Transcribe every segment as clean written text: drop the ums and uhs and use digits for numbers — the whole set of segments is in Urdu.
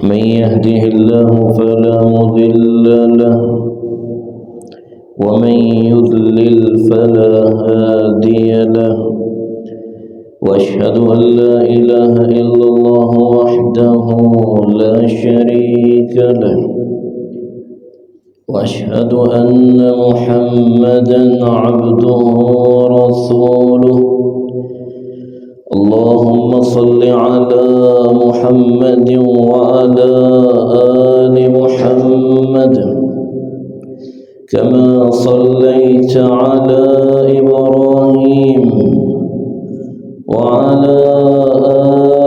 من يهده الله فلا مضل له ومن يضلل فلا هادي له وأشهد أن لا إله إلا الله وحده لا شريك له وأشهد أن محمدا عبده ورسوله اللهم صل على محمد وعلى آل محمد كما صليت على إبراهيم وعلى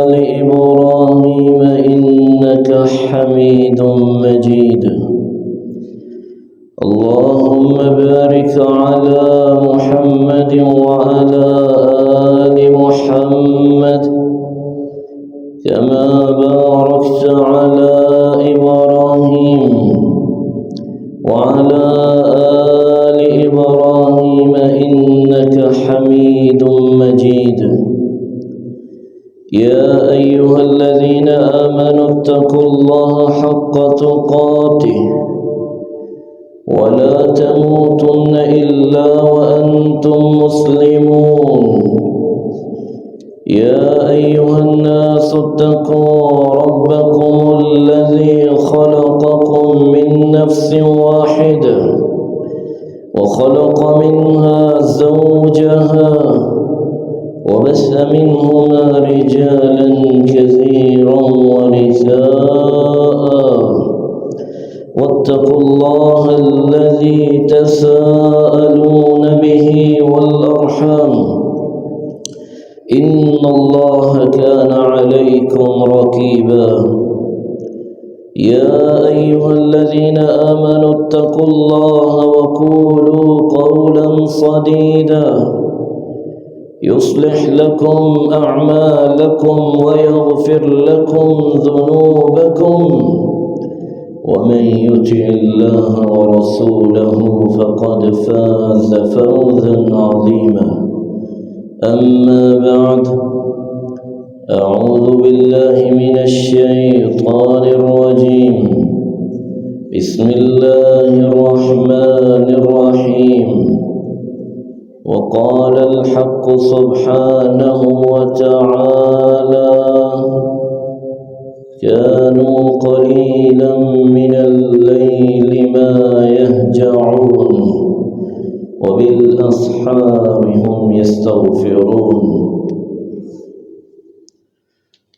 آل إبراهيم إنك حميد مجيد اللهم بارك على محمد وعلى آل محمد كما باركت على إبراهيم وعلى آل إبراهيم إنك حميد مجيد يا أيها الذين آمنوا اتقوا الله حق تقاته ولا تموتن إلا وأنتم مسلمون يا أيها الناس اتقوا ربكم الذي خلقكم من نفس واحدة وخلق منها زوجها وبث منهما رجالا كثيرا ونساء واتقوا الله الذي تساءلون به والأرحام إن الله كان عليكم رقيبا يا أيها الذين آمنوا اتقوا الله وقولوا قولا سديدا يصلح لكم أعمالكم ويغفر لكم ذنوبكم ومن يطع الله ورسوله فقد فاز فوزا عظيما أما بعد أعوذ بالله من الشيطان الرجيم بسم الله الرحمن الرحيم وقال الحق سبحانه وتعالى كانوا قليلا من الليل ما يهجعون وبالأسحار هم يستغفرون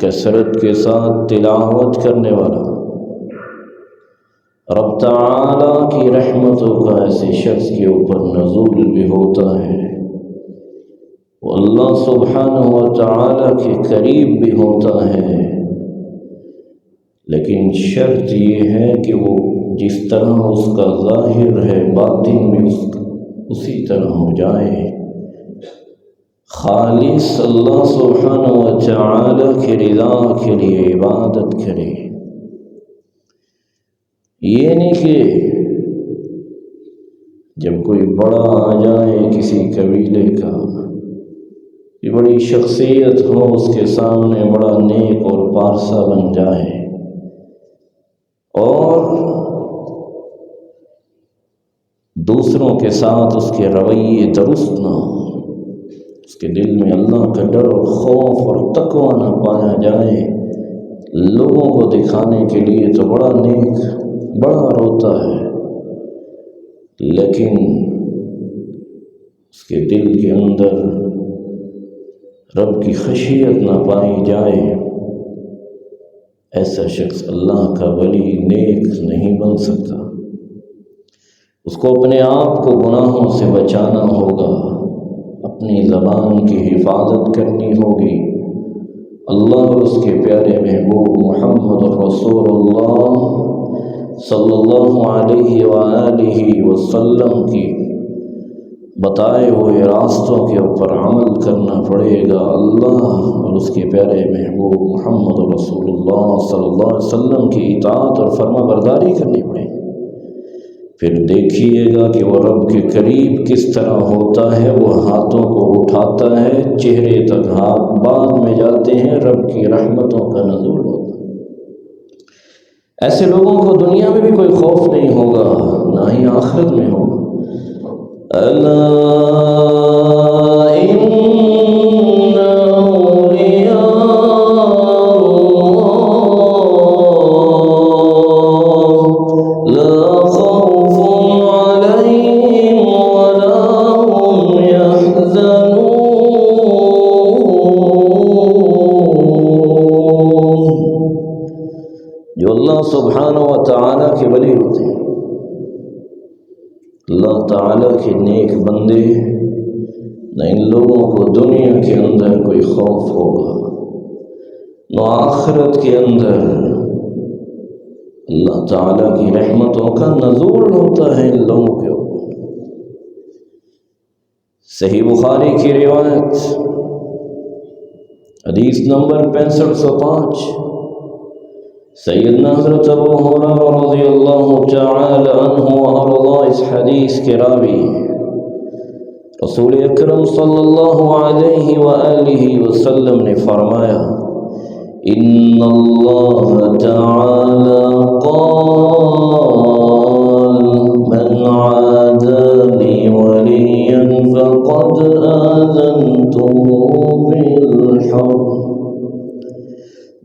کثرت کے ساتھ تلاوت کرنے والا رب تعالیٰ کی رحمتوں کا ایسے شخص کے اوپر نزول بھی ہوتا ہے، وہ اللہ سبحانہ و تعالیٰ کے قریب بھی ہوتا ہے، لیکن شرط یہ ہے کہ وہ جس طرح اس کا ظاہر ہے باطن میں اسی طرح ہو جائے، خالص اللہ سبحانہ و تعالیٰ کی رضا کے لیے عبادت کرے۔ یہ نہیں کہ جب کوئی بڑا آ جائے کسی قبیلے کا، یہ بڑی شخصیت ہو، اس کے سامنے بڑا نیک اور پارسا بن جائے اور دوسروں کے ساتھ اس کے رویے درست نہ ہو، اس کے دل میں اللہ کا ڈر اور خوف اور تقوی نہ پایا جائے، لوگوں کو دکھانے کے لیے تو بڑا نیک، بڑا روتا ہے، لیکن اس کے دل کے اندر رب کی خشیت نہ پائی جائے، ایسا شخص اللہ کا ولی نیک نہیں بن سکتا۔ اس کو اپنے آپ کو گناہوں سے بچانا ہوگا، اپنی زبان کی حفاظت کرنی ہوگی، اللہ اور اس کے پیارے محبوب محمد رسول اللہ صلی اللہ علیہ وآلہ وسلم کی بتائے ہوئے راستوں کے اوپر عمل کرنا پڑے گا، اللہ اور اس کے پیارے محبوب محمد رسول اللہ صلی اللہ علیہ وسلم کی اطاعت اور فرما برداری کرنی پڑے گی۔ پھر دیکھیے گا کہ وہ رب کے قریب کس طرح ہوتا ہے، وہ ہاتھوں کو اٹھاتا ہے، چہرے تک ہاتھ بعد میں جاتے ہیں، رب کی رحمتوں کا نزول ہوتا ہے۔ ایسے لوگوں کو دنیا میں بھی کوئی خوف نہیں ہوگا، نہ ہی آخرت میں ہوگا۔ الا ان اولیاء لا خوف علیہم ولا هم يحزنون۔ جو اللہ سبحانہ و تعالیٰ کے ولی ہوتے ہیں، اللہ تعالیٰ کے نیک بندے، نہ ان لوگوں کو دنیا کے اندر کوئی خوف ہوگا، نہ آخرت کے اندر اللہ تعالیٰ کی رحمتوں کا نزول ہوتا ہے ان لوگوں کے اوپر۔ صحیح بخاری کی روایت حدیث نمبر 6505، سیدنا حضرت ابو ہریرہ رضی اللہ تعالی عنہ وارضاہ اس حدیث کے راوی رسول اکرم صلی اللہ علیہ وآلہ وسلم نے فرمایا، ان اللہ تعالی قال من عادى لي وليا فقد آذنته بالحرب۔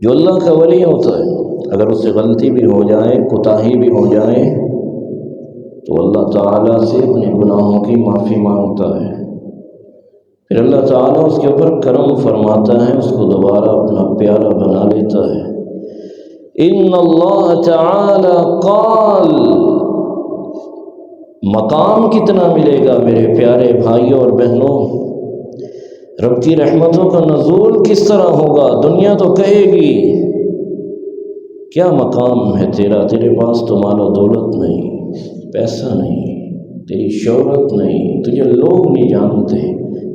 جو اللہ کا ولی ہوتا ہے، اگر اس سے غلطی بھی ہو جائے، کوتاہی بھی ہو جائے، تو اللہ تعالیٰ سے اپنے گناہوں کی معافی مانگتا ہے، پھر اللہ تعالیٰ اس کے اوپر کرم فرماتا ہے، اس کو دوبارہ اپنا پیارا بنا لیتا ہے۔ ان اللہ تعالی قال، مقام کتنا ملے گا میرے پیارے بھائیوں اور بہنوں، رب کی رحمتوں کا نزول کس طرح ہوگا۔ دنیا تو کہے گی کیا مقام ہے تیرا، تیرے پاس تو مال و دولت نہیں، پیسہ نہیں، تیری شہرت نہیں، تجھے لوگ نہیں جانتے،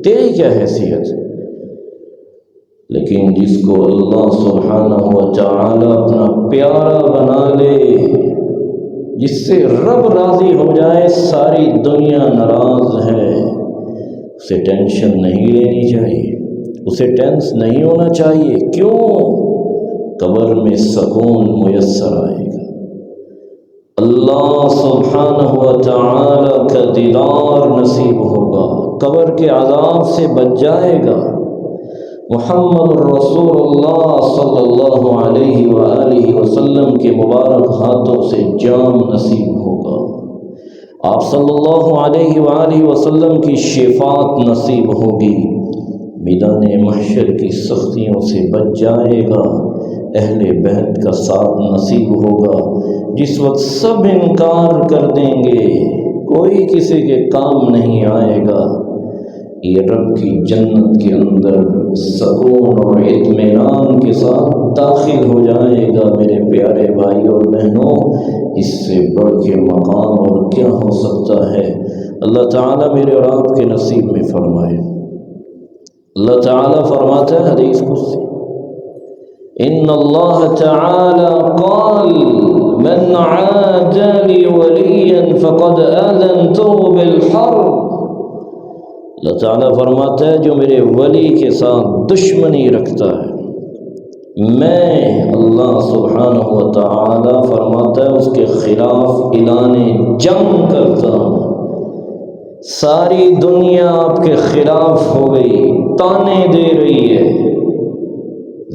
تیری کیا حیثیت۔ لیکن جس کو اللہ سبحانہ و تعالی اپنا پیارا بنا لے، جس سے رب راضی ہو جائے، ساری دنیا ناراض ہے، اسے ٹینشن نہیں لینی چاہیے، اسے ٹینس نہیں ہونا چاہیے۔ کیوں؟ قبر میں سکون میسر آئے گا، اللہ سبحانہ و تعالی کا دیدار نصیب ہوگا، قبر کے عذاب سے بچ جائے گا، محمد الرسول اللہ صلی اللہ علیہ وآلہ وسلم کے مبارک ہاتھوں سے جام نصیب ہوگا، آپ صلی اللہ علیہ وآلہ وسلم کی شفاعت نصیب ہوگی، میدان محشر کی سختیوں سے بچ جائے گا، اہل بیت کا ساتھ نصیب ہوگا۔ جس وقت سب انکار کر دیں گے، کوئی کسی کے کام نہیں آئے گا، یہ رب کی جنت کے اندر سکون اور اطمینان کے ساتھ داخل ہو جائے گا۔ میرے پیارے بھائی اور بہنوں، اس سے بڑھ کے مقام اور کیا ہو سکتا ہے؟ اللہ تعالیٰ میرے اور آپ کے نصیب میں فرمائے۔ اللہ تعالیٰ فرماتا ہے حدیث قدسی، ان اللہ تعالی قال من عاد لی ولیا فقد آذنته بالحرب۔ اللہ تعالیٰ فرماتا ہے جو میرے ولی کے ساتھ دشمنی رکھتا ہے، میں اللہ سبحانہ و تعالی فرماتا ہے اس کے خلاف اعلان جنگ کرتا ہوں۔ ساری دنیا آپ کے خلاف ہو گئی، تانے دے رہی ہے،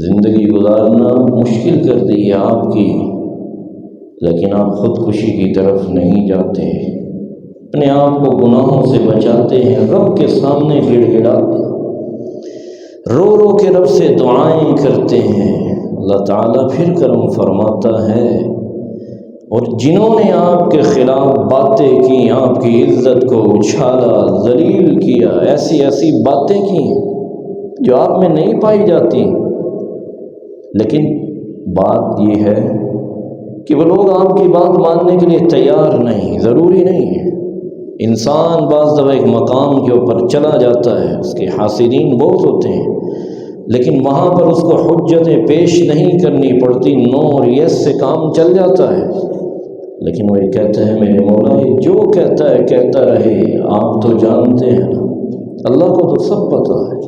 زندگی گزارنا مشکل کر دی ہے آپ کی، لیکن آپ خودکشی کی طرف نہیں جاتے، اپنے آپ کو گناہوں سے بچاتے ہیں، رب کے سامنے گڑ گڑاتے ہیں، رو رو کے رب سے دعائیں کرتے ہیں۔ اللہ تعالیٰ پھر کرم فرماتا ہے، اور جنہوں نے آپ کے خلاف باتیں کی، آپ کی عزت کو اچھالا، ذلیل کیا، ایسی ایسی باتیں کی جو آپ میں نہیں پائی جاتی، لیکن بات یہ ہے کہ وہ لوگ آپ کی بات ماننے کے لیے تیار نہیں، ضروری نہیں ہے۔ انسان بعض دفعہ ایک مقام کے اوپر چلا جاتا ہے، اس کے حاسدین بہت ہوتے ہیں، لیکن وہاں پر اس کو حجتیں پیش نہیں کرنی پڑتی، نو اور یس سے کام چل جاتا ہے، لیکن وہ یہ کہتا ہے میرے مولا یہ جو کہتا ہے کہتا رہے، آپ تو جانتے ہیں، اللہ کو تو سب پتہ ہے۔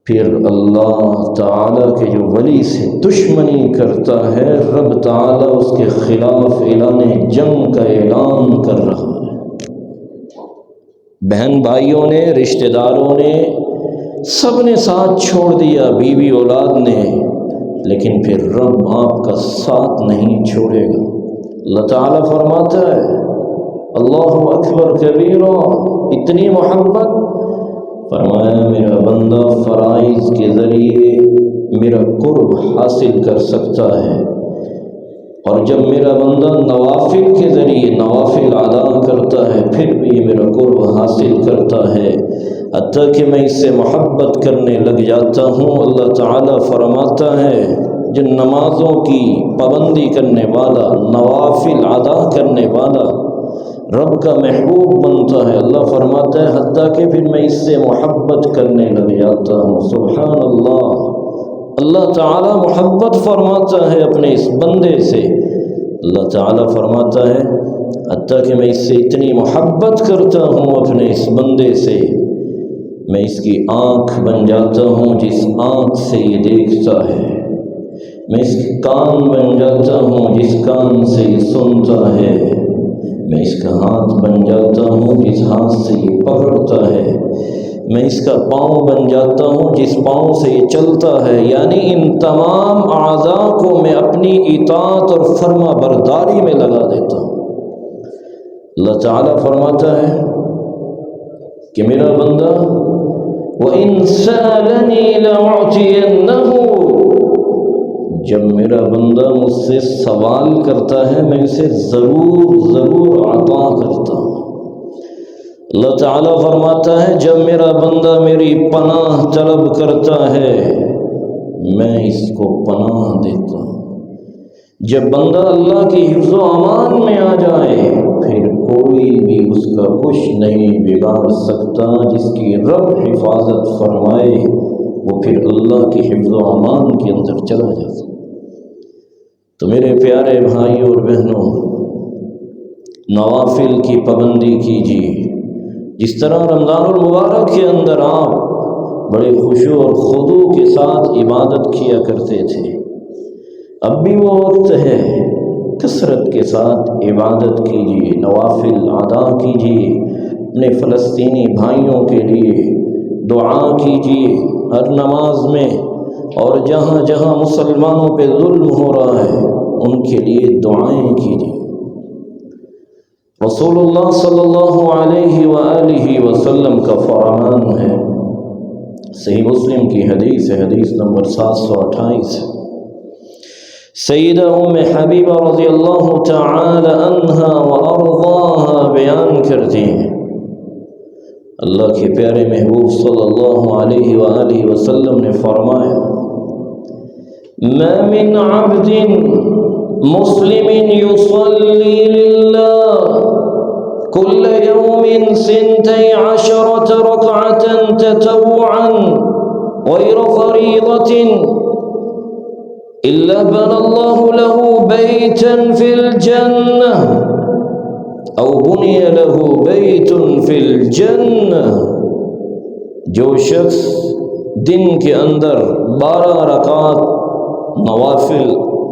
پھر اللہ تعالیٰ کے جو ولی سے دشمنی کرتا ہے، رب تعالیٰ اس کے خلاف اعلان جنگ کا اعلان کر رہا ہے۔ بہن بھائیوں نے، رشتہ داروں نے، سب نے ساتھ چھوڑ دیا، بیوی اولاد نے، لیکن پھر رب آپ کا ساتھ نہیں چھوڑے گا۔ اللہ تعالیٰ فرماتا ہے اللہ اکبر کبیرا، اتنی محبت، فرمایا میرا بندہ فرائض کے ذریعے میرا قرب حاصل کر سکتا ہے، اور جب میرا بندہ نوافل کے ذریعے نوافل ادا کرتا ہے پھر بھی میرا قرب حاصل کرتا ہے، حتیٰ کہ میں اس سے محبت کرنے لگ جاتا ہوں۔ اللہ تعالیٰ فرماتا ہے جن نمازوں کی پابندی کرنے والا، نوافل ادا کرنے والا رب کا محبوب بنتا ہے، اللہ فرماتا ہے حتیٰ کہ پھر میں اس سے محبت کرنے لگ جاتا ہوں۔ سبحان اللہ، اللہ تعالیٰ محبت فرماتا ہے اپنے اس بندے سے۔ اللہ تعالیٰ فرماتا ہے حتیٰ کہ میں اس سے اتنی محبت کرتا ہوں اپنے اس بندے سے، میں اس کی آنکھ بن جاتا ہوں جس آنکھ سے یہ دیکھتا ہے، میں اس کے کان بن جاتا ہوں جس کان سے یہ سنتا ہے، میں اس کا ہاتھ بن جاتا ہوں جس ہاتھ سے یہ پکڑتا ہے، میں اس کا پاؤں بن جاتا ہوں جس پاؤں سے یہ چلتا ہے، یعنی ان تمام اعضاء کو میں اپنی اطاعت اور فرما برداری میں لگا دیتا ہوں۔ اللہ تعالیٰ فرماتا ہے کہ میرا بندہ وَإِن سَأَلَنِي لَأُعْطِيَنَّهُ، جب میرا بندہ مجھ سے سوال کرتا ہے میں اسے ضرور عطا کرتا ہوں۔ اللہ تعالیٰ فرماتا ہے جب میرا بندہ میری پناہ طلب کرتا ہے میں اس کو پناہ دیتا ہوں۔ جب بندہ اللہ کی حفظ و امان میں آ جائے پھر کوئی بھی اس کا کچھ نہیں بگاڑ سکتا، جس کی رب حفاظت فرمائے وہ پھر اللہ کی حفظ و امان کے اندر چلا جاتا۔ تو میرے پیارے بھائی اور بہنوں، نوافل کی پابندی کیجیے، جس طرح رمضان المبارک کے اندر آپ بڑے خشوع اور خضوع کے ساتھ عبادت کیا کرتے تھے، اب بھی وہ وقت ہے کثرت کے ساتھ عبادت کیجیے، نوافل ادا کیجیے، اپنے فلسطینی بھائیوں کے لیے دعا کیجیے ہر نماز میں، اور جہاں جہاں مسلمانوں پہ ظلم ہو رہا ہے ان کے لیے دعائیں کیجیے۔ رسول اللہ صلی اللہ علیہ وآلہ وسلم کا فرمان ہے صحیح مسلم کی حدیث ہے، حدیث نمبر 728۔ سیدہ ام حبیبہ رضی اللہ تعالی عنہا و ارضاہا بیان کرتی ہیں، اللہ کے پیارے محبوب صلی اللہ علیہ وآلہ وسلم نے فرمایا، ما من عبد مسلم يصلي لله كل يوم 12 ركعة تطوعا غير فريضة إلا بنى الله له بيتا في الجنة أو بني له بيت في الجنة۔ جو شخص دن کے اندر 12 رکعات نوافل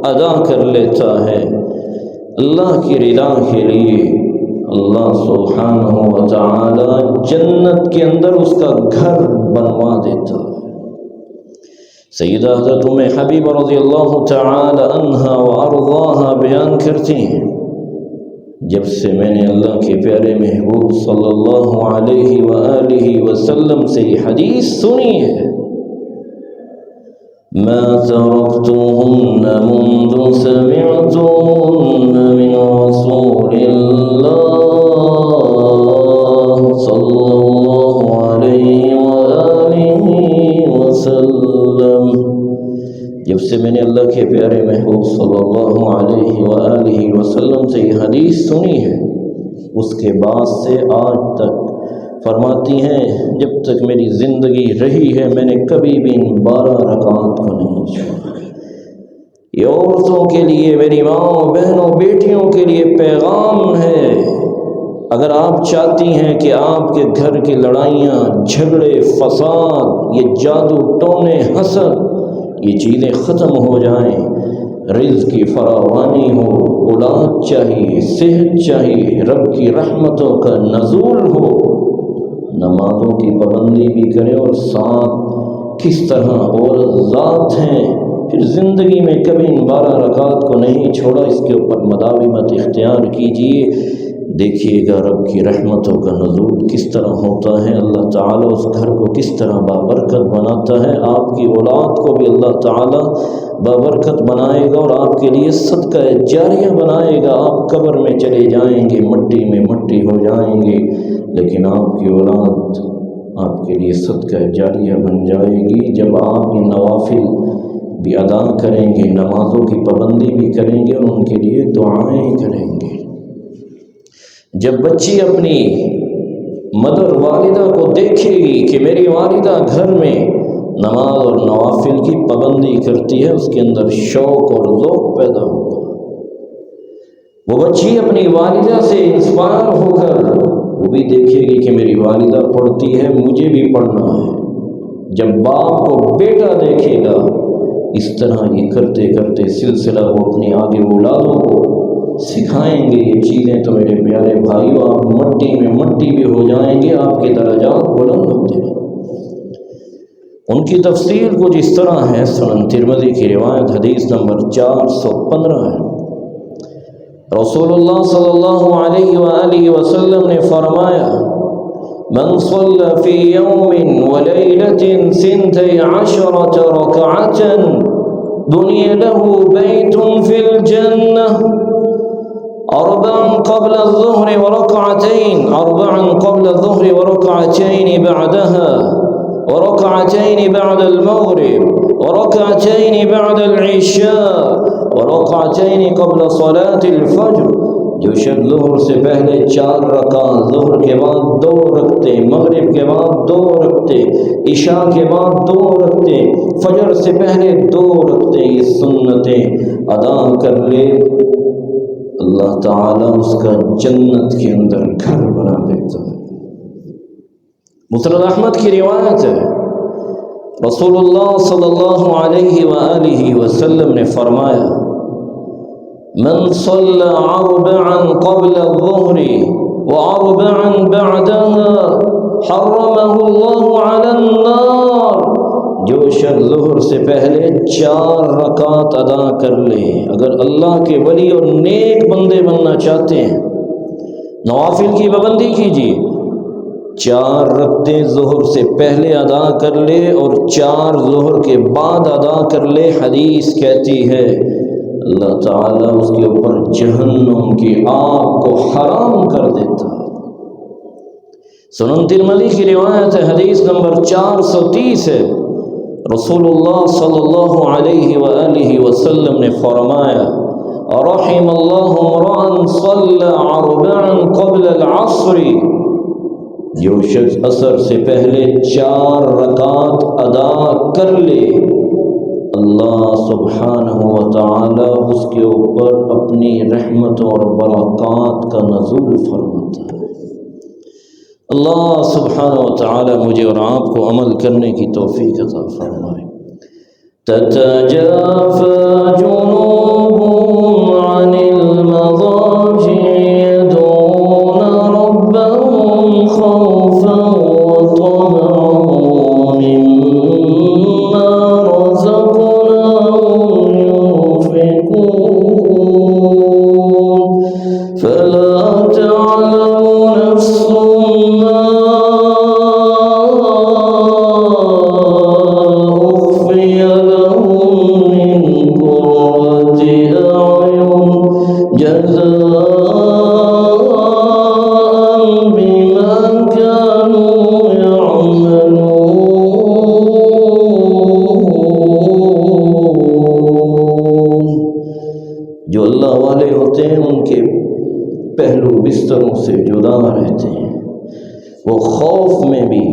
ادا کر لیتا ہے اللہ کی رضا کے لیے، اللہ سبحانہ و تعالی جنت کے اندر اس کا گھر بنوا دیتا ہے۔ سیدہ حضرت ام حبیبہ رضی اللہ تعالی عنہا و ارضاہا بیان کرتی ہیں، جب سے میں نے اللہ کے پیارے محبوب صلی اللہ علیہ وآلہ وسلم سے یہ حدیث سنی ہے، ما تركتهن منذ سمعتهن من رسول الله صلى الله عليه وآله وسلم۔ جب سے میں نے اللہ کے پیارے محبوب صلی اللہ علیہ وآلہ وسلم سے یہ حدیث سنی ہے، اس کے بعد سے آج تک فرماتی ہیں جب تک میری زندگی رہی ہے میں نے کبھی بھی ان 12 رکعات کو نہیں چھوڑا۔ یہ عورتوں کے لیے، میری ماؤں، بہنوں، بیٹیوں کے لیے پیغام ہے، اگر آپ چاہتی ہیں کہ آپ کے گھر کی لڑائیاں، جھگڑے، فساد، یہ جادو ٹونے، حسد، یہ چیزیں ختم ہو جائیں، رزق کی فراوانی ہو، اولاد چاہیے، صحت چاہیے، رب کی رحمتوں کا نزول ہو، نمازوں کی پابندی بھی کریں، اور ساتھ کس طرح عورت ذات ہیں، پھر زندگی میں کبھی ان 12 رکعات کو نہیں چھوڑا، اس کے اوپر مداومت اختیار کیجئے، دیکھیے گا رب کی رحمتوں کا نزول کس طرح ہوتا ہے، اللہ تعالیٰ اس گھر کو کس طرح بابرکت بناتا ہے، آپ کی اولاد کو بھی اللہ تعالیٰ بابرکت بنائے گا اور آپ کے لیے صدقہ جاریہ بنائے گا۔ آپ قبر میں چلے جائیں گے، مٹی میں مٹی ہو جائیں گے، لیکن آپ کی اولاد آپ کے لیے صدقہ جاریہ بن جائے گی جب آپ یہ نوافل بھی ادا کریں گے، نمازوں کی پابندی بھی کریں گے اور ان کے لیے دعائیں کریں گے۔ جب بچی اپنی مدر والدہ کو دیکھے گی کہ میری والدہ گھر میں نماز اور نوافل کی پابندی کرتی ہے، اس کے اندر شوق اور ذوق پیدا ہوگا۔ وہ بچی اپنی والدہ سے انسپائر ہو کر وہ بھی دیکھے گی کہ میری والدہ پڑھتی ہے، مجھے بھی پڑھنا ہے۔ جب باپ کو بیٹا دیکھے گا، اس طرح یہ کرتے کرتے سلسلہ وہ اپنی آگے اولادوں کو سکھائیں گے یہ چیزیں، تو میرے پیارے بھائیو آپ مٹی میں مٹی بھی ہو جائیں گے، آپ کے درجات بلند ہوتے ہیں۔ ان کی تفصیل کچھ اس طرح ہے، سنن ترمذی کی روایت حدیث نمبر 415 ہے۔ رسول اللہ صلی اللہ علیہ وآلہ وسلم نے فرمایا، من صلى في يوم وليلة 12 ركعة بني له بيت في الجنة، 4 قبل الظهر وركعتين، 4 قبل الظهر وركعتين بعدها، وركعتين بعد المغرب، وركعتين بعد العشاء، وركعتين قبل صلاة الفجر۔ جو شخص ظہر سے پہلے 4 رکعت، ظہر کے بعد 2 رکعتیں، مغرب کے بعد 2 رکعتیں، عشاء کے بعد 2 رکعتیں، فجر سے پہلے 2 رکعتیں، یہ سنتیں ادا کر لے، اللہ تعالیٰ اس کا جنت کے اندر گھر بنا دیتا ہے۔ مسند احمد کی روایت ہے، رسول اللہ صلی اللہ علیہ وآلہ وسلم نے فرمایا، من صلى 4 قبل الظهر و4 بعدها حرمه الله على النار۔ جو شخص ظہر سے پہلے 4 رکعات ادا کر لے، اگر اللہ کے ولی اور نیک بندے بننا چاہتے ہیں، نوافل کی پابندی کیجیے، 4 رکعتیں ظہر سے پہلے ادا کر لے اور 4 ظہر کے بعد ادا کر لے، حدیث کہتی ہے اللہ تعالیٰ اس کے اوپر جہنم کی آگ کو حرام کر دیتا ہے۔ سنن ترمذی کی روایت ہے، حدیث نمبر 430 ہے، رسول اللہ صلی اللہ علیہ وآلہ وسلم نے فرمایا رحم اللہ امرأ صلی 4 قبل العصر، جو شخص عصر سے پہلے 4 رکعات ادا کر لے، اللہ سبحانہ و تعالی اس کے اوپر اپنی رحمت اور برکات کا نزول فرماتا ہے۔ اللہ سبحانہ و تعالی مجھے اور آپ کو عمل کرنے کی توفیق عطا فرمائے۔ تتجافى جنوبهم عن المضاجع يدعون ربهم خوفا وطمعا مما رزقناهم ينفقون فلا تعلم نفس ما أخفي لهم من قرة أعين جزاء بما كانوا يعملون۔ جو اللہ والے ہوتے ہیں ان کے پہلو بستروں سے جدا رہتے ہیں، وہ خوف میں بھی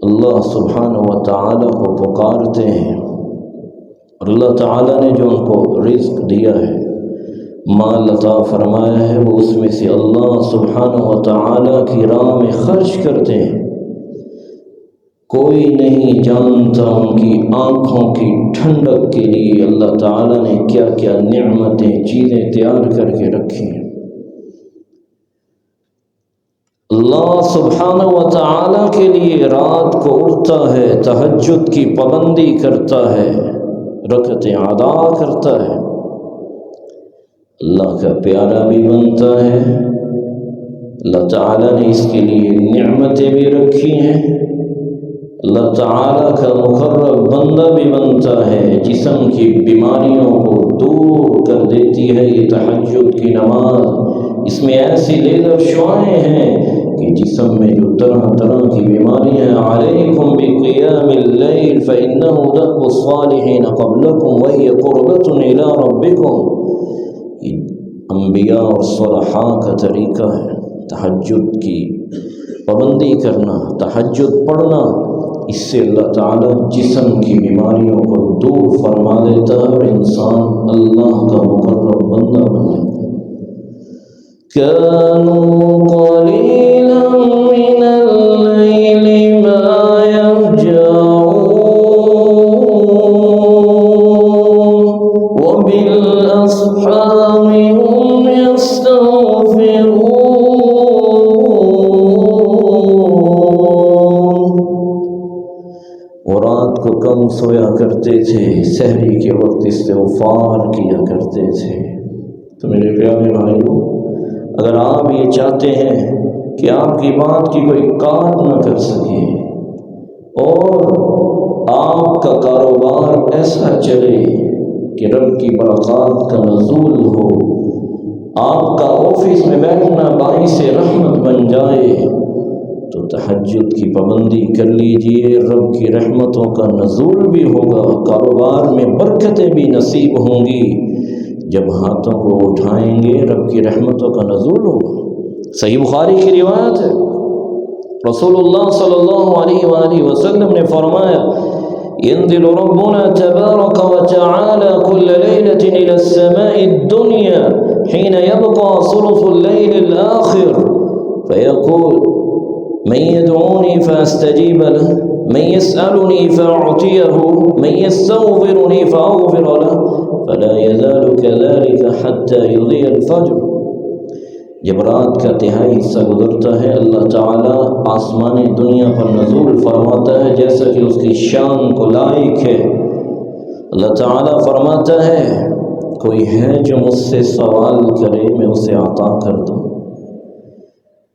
اللہ سبحانہ و تعالیٰ کو پکارتے ہیں، اور اللہ تعالیٰ نے جو ان کو رزق دیا ہے، مال عطا فرمایا ہے، وہ اس میں سے اللہ سبحانہ و تعالیٰ کی راہ میں خرچ کرتے ہیں۔ کوئی نہیں جانتا ان کی آنکھوں کی ٹھنڈک کے لیے اللہ تعالیٰ نے کیا کیا نعمتیں، چیزیں تیار کر کے رکھی ہیں۔ اللہ سبحانہ و تعالیٰ کے لیے رات کو اٹھتا ہے، تہجد کی پابندی کرتا ہے، رکعتیں ادا کرتا ہے، اللہ کا پیارا بھی بنتا ہے۔ اللہ تعالیٰ نے اس کے لیے نعمتیں بھی رکھی ہیں، اللہ تعالیٰ کا مقرب بندہ بھی بنتا ہے، جسم کی بیماریوں کو دور کر دیتی ہے یہ تہجد کی نماز۔ اس میں ایسی لیزر شعاعیں ہیں کہ جسم میں جو طرح طرح کی بیماریاں ہیں، علیکم بقیام اللیل فإنہ دأب الصالحین قبلکم وہی قربۃ الی ربکم۔ یہ انبیاء اور صلحاء کا طریقہ ہے، تہجد کی پابندی کرنا، تہجد پڑھنا، اس سے اللہ تعالیٰ جسم کی بیماریوں کو دور فرما دیتا ہے اور انسان اللہ کا مقرب بندہ بن جاتا ہے۔ كانوا قليلا من الليل ما يهجعون وبالأسحار هم يستغفرون۔ وہ رات کو کم سویا کرتے تھے، سحری کے وقت استغفار کیا کرتے تھے۔ تو میرے پیارے بھائیوں، اگر آپ یہ چاہتے ہیں کہ آپ کی بات کی کوئی کاٹ نہ کر سکے اور آپ کا کاروبار ایسا چلے کہ رب کی برکات کا نزول ہو، آپ کا آفس میں بیٹھنا باعث رحمت بن جائے، تو تہجد کی پابندی کر لیجئے، رب کی رحمتوں کا نزول بھی ہوگا، کاروبار میں برکتیں بھی نصیب ہوں گی۔ جب ہاتھوں کو اٹھائیں گے رب کی رحمتوں کا نزول ہوگا۔ صحیح بخاری کی روایت ہے، رسول اللہ صلی اللہ علیہ وآلہ وسلم نے فرمایا ينزل ربنا تبارك وتعالى كل ليلة إلى السماء الدنيا حين يبقى ثلث الليل الآخر فيقول من يدعوني فأستجيب له من يسألني فأعطيه من يستغفرني فأغفر له فلا يزال كذلك حتى يضيء الفجر۔ جب رات کا تہائی حصہ گزرتا ہے، اللہ تعالیٰ آسمانی دنیا پر نزول فرماتا ہے جیسا کہ اس کی شان کو لائق ہے۔ اللہ تعالیٰ فرماتا ہے کوئی ہے جو مجھ سے سوال کرے میں اسے عطا کر دوں،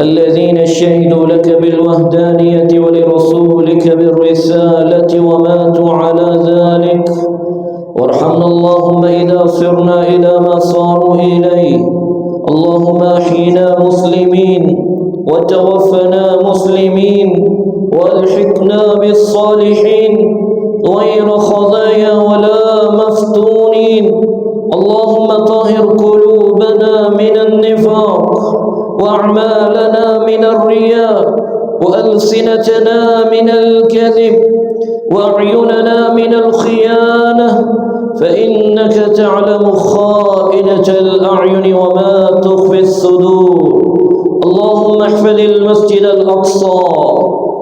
الذين شهدوا لك بالوحدانية ولرسولك بالرسالة وماتوا على ذلك وارحمنا اللهم إذا صرنا إلى ما صاروا إليه. اللهم أحينا مسلمين وتوفنا مسلمين والحقنا بالصالحين غير خزايا ولا مفتونين. اللهم طهر قلوبنا من النفاق وأعمالنا من الرياء وألسنتنا من الكذب وأعيننا من الخيانة، فإنك تعلم خائنة الأعين وما تخفي الصدور. اللهم احفظ المسجد الأقصى،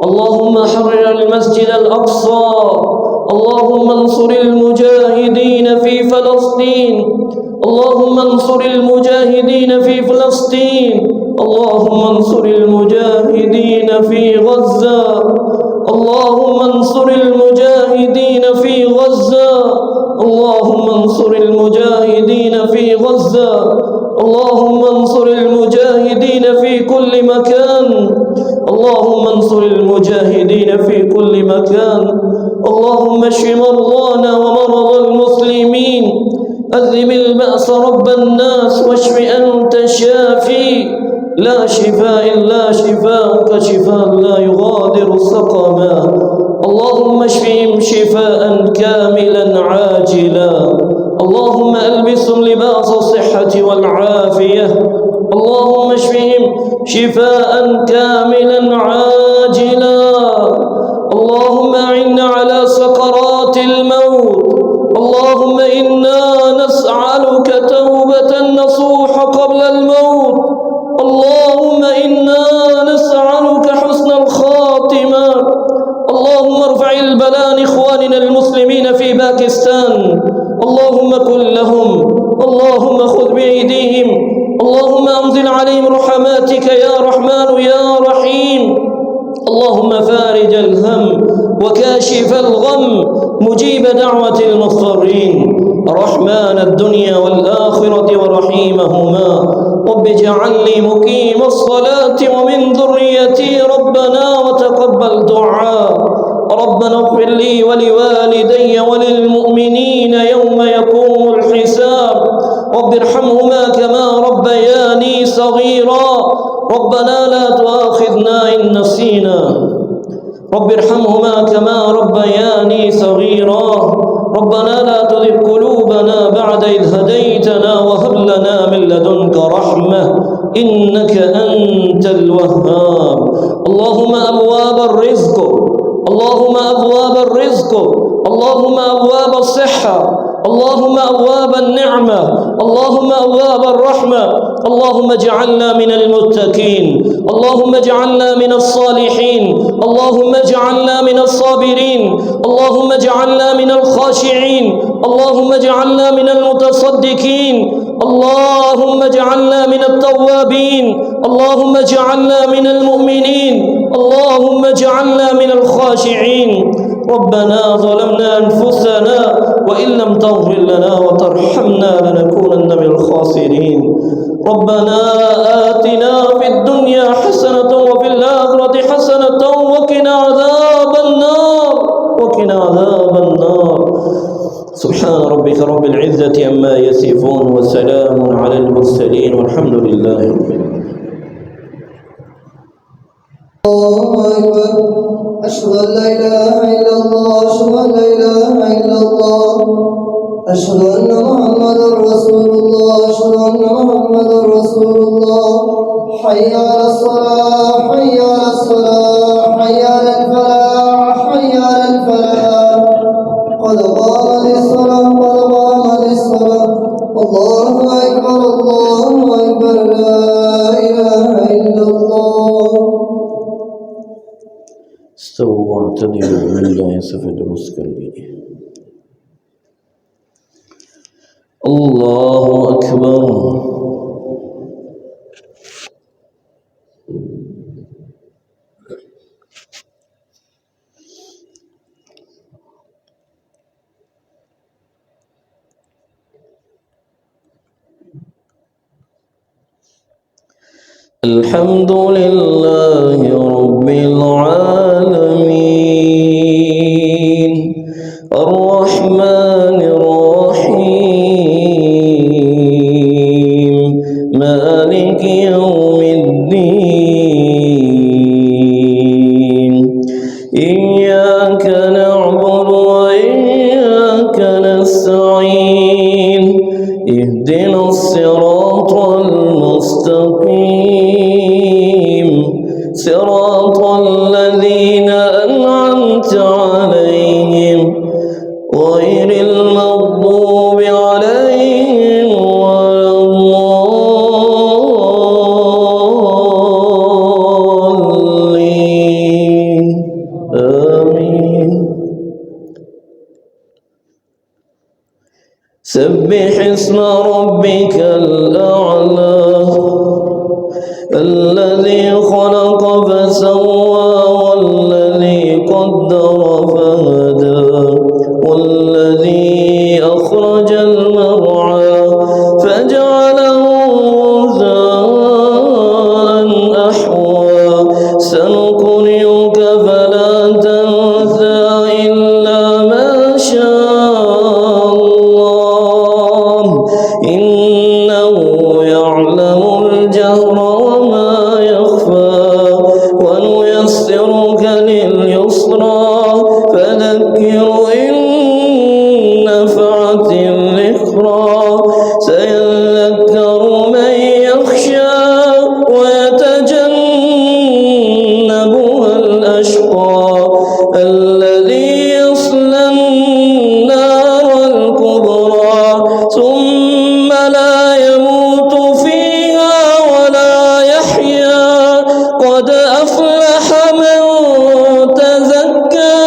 اللهم حرر المسجد الأقصى. اللهم انصر المجاهدين في فلسطين، اللهم انصر المجاهدين في فلسطين. اللهم انصر المجاهدين في غزة، اللهم انصر المجاهدين في غزة، اللهم انصر المجاهدين في غزة، اللهم انصر المجاهدين في كل مكان، اللهم انصر المجاهدين في كل مكان. اللهم اشف مرضانا ومرضى المسلمين، أذهب البأس رب الناس واشف أنت الشافي، لا شفاء إلا شفاءك شفاء لا يغادر سقما. اللهم اشفهم شفاء كاملا عاجلا، اللهم ألبسهم لباس الصحة والعافية. اللهم اشفهم شفاء كاملا عاجلا. اللهم أعنا على سكرات الموت. اللهم إنا نسألك توبة نصوح قبل الموت. اللهم إنا نسألك حسن الخاتمة. اللهم ارفع البلاء عن إخواننا المسلمين في باكستان، اللهم كن لهم، اللهم خذ بأيديهم، اللهم أنزل عليهم رحماتك يا رحمن يا رحيم. اللهم فارج الهم وكاشف الغم، مجيب دعوة المضطرين، رحمن الدنيا والآخرة ورحيمهما. رب اجعلني مقيم الصلاة ومن ذريتي ربنا وتقبل دعاء. ربنا اغفر لي ولوالدي وللمؤمنين يوم يقوم الحساب. رب ارحمهما كما ربياني صغيرا. ربنا لا تؤاخذنا إن نسينا. رب ارحمهما كما ربياني صغيرا. ربنا لا تزغ قلوبنا بعد إذ هديتنا وهب لنا من لدنك رحمة إنك أنت الوهاب. اللهم أبواب الرزق اللهم أبواب الرزق، اللهم أبواب الصحة، اللهم أبواب النعمة، اللهم أبواب الرحمة. اللهم اجعلنا من المتقين، اللهم اجعلنا من الصالحين، اللهم اجعلنا من الصابرين، اللهم اجعلنا من الخاشعين، اللهم اجعلنا من المتصدقين، اللهم اجعلنا من التوابين، اللهم اجعلنا من المؤمنين، اللهم اجعلنا من الخاشعين. ربنا ظلمنا أنفسنا وإن لم تغفر لنا وترحمنا لنكونن من الخاسرين. ربنا آتنا في الدنيا حسنة وفي الآخرة حسنة وقنا عذاب النار، وقنا عذاب النار. سبحان ربك رب العزة عما يصفون وسلام على المرسلين والحمد لله رب العالمين. الله أكبر. أشهد أن لا إله إلا الله، أشهد أن لا إله إلا الله، أشهد أن محمدا رسول الله، أشهد أن محمدا رسول الله. حي على الصلاة، حي على الصلاة، حي على الفلاح، حي على الفلاح. قد قامت الصلاة، قد قامت الصلاة. الله أكبر، الله أكبر، لا إله إلا الله. استووا واعتدلوا بالله سفد مسكرين. الله أكبر. الحمد لله رب العالمين الرحمن الرحيم مالك يوم الدين. إياك نعبد وإياك نستعين. اهدنا الصراط المستقيم، صراط الذين أنعمت عليهم غير المغضوب عليهم ولا الضالين. آمين. سبح اسم ربك الأعلى الذي خلق فسوى والذي قدر فهدى والذي أخرج المرعى فجعله غثاء أحوى. سنقرئك فلا تنسى إلا ما شاء الله إنه يعلم الجهر وما يخفى. ونيسرك لليسرى فذكر إن نفعت الذكرى. سيذكر من يخشى ويتجنبها الأشقى الذي يصلى النار الكبرى ثم لا يموت فيها ولا يحيا. قد أفلح من تزكى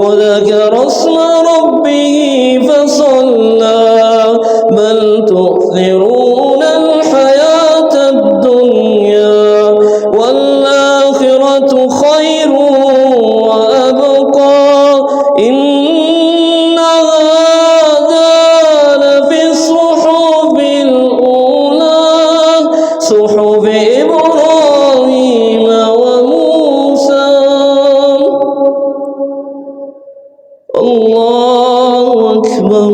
وذكر اسم ربه فصلى. بل تؤثرون الحياة الدنيا والآخرة خير وأبقى. إن هذا لفي الصحف الأولى صحف إبراهيم وموسى. الله أكبر.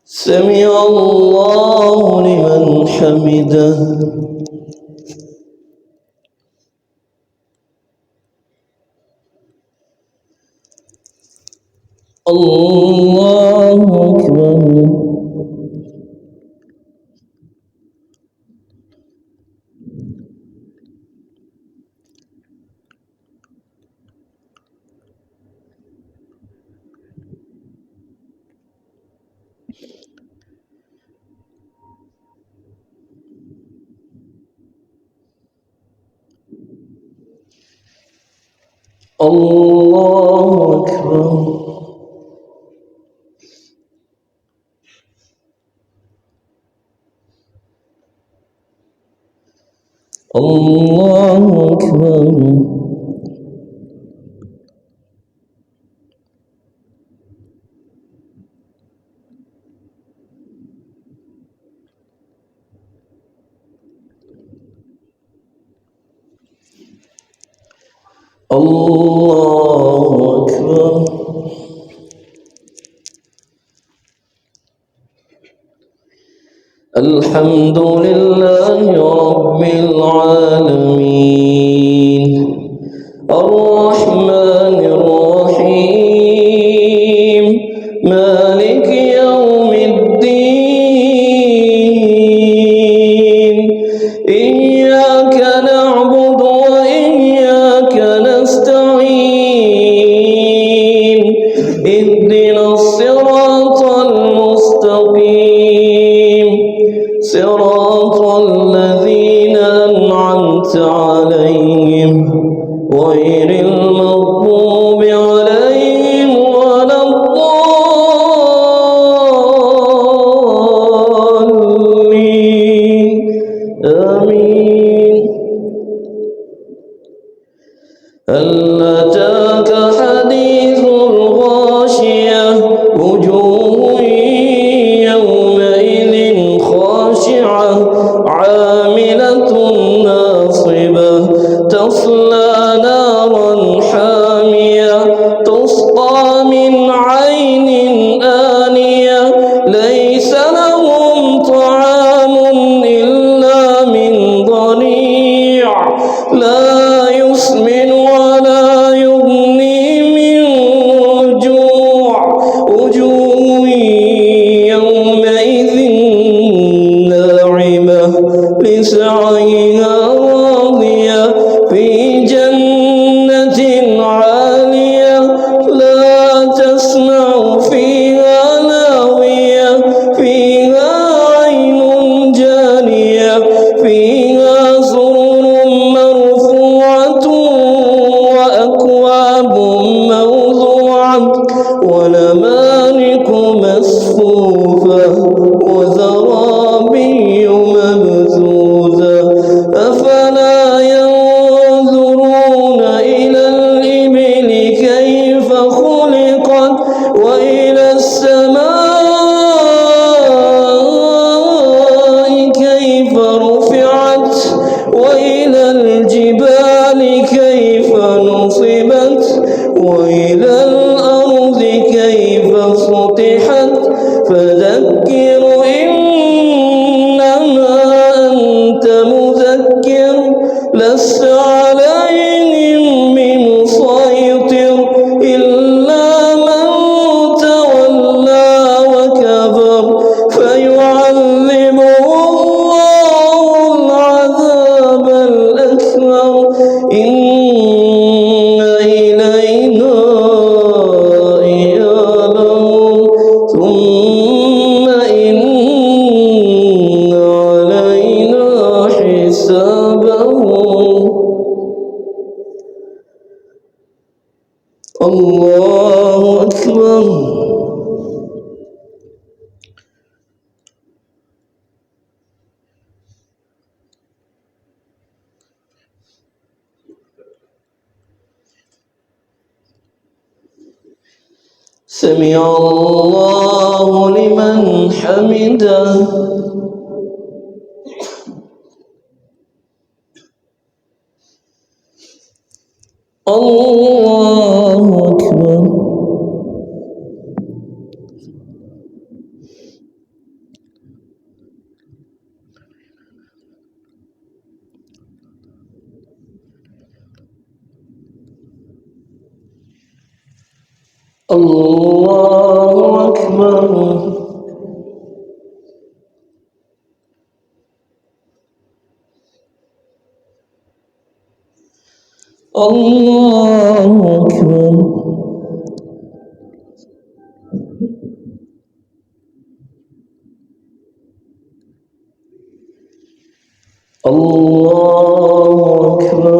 سمع الله لمن حمده. الله أكبر. الله أكبر. الله أكبر. الله أكبر. الحمد لله رب العالمين الرحمن الرحيم مالك يوم الدين إياك نعبد وإياك نستعين اهدنا الصراط المستقيم صراط الذين أنعمت عليهم غير المغضوب عليهم ولا الضالين آمين. هل أتاك حديث الغاشية وجوه يومئذ خاشعة عاملة ناصبة تصلى نارا حامية تسقى من عين آنية ليس لهم طعام إلا من ضريع لا يسمن ولا يغني من جوع وجوه يومئذ ناعمة لسعيها راضية في جنة عالية لا تسمع فيها لاغية فيها عين جارية فيها سرر مرفوعة وأكواب موضوعة ونمارق مصفوفة وزرابي مبثوثة أفلا ينظرون إلى الإبل كيف خلقت وإلى السماء كيف رفعت وإلى الجبال كيف نصبت وإلى الأرض كيف سطحت فذكر إنما أنت مذكر لست عليهم بمسيطر إلا من تولى وكفر فيعذبه الله العذاب الأكبر إن إلينا إيابهم ثم إن علينا حسابهم. الله أكبر. سمع الله لمن حمده. الله أكبر. الله الله أكبر الله أكبر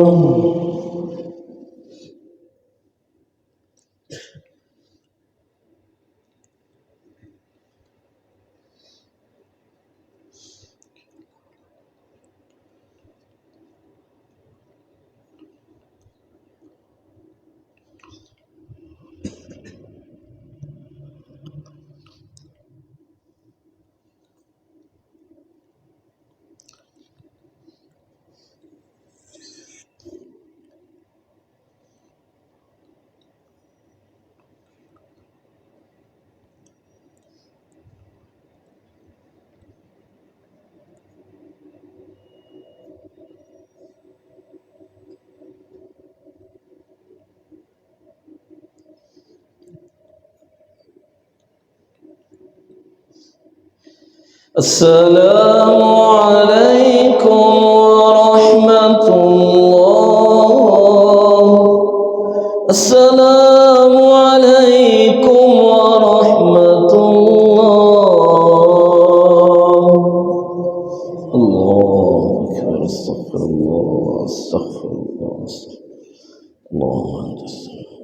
السلام عليكم ورحمة الله. السلام عليكم ورحمة الله. الله أكبر. استغفر الله استغفر الله. اللهم أنت السلام.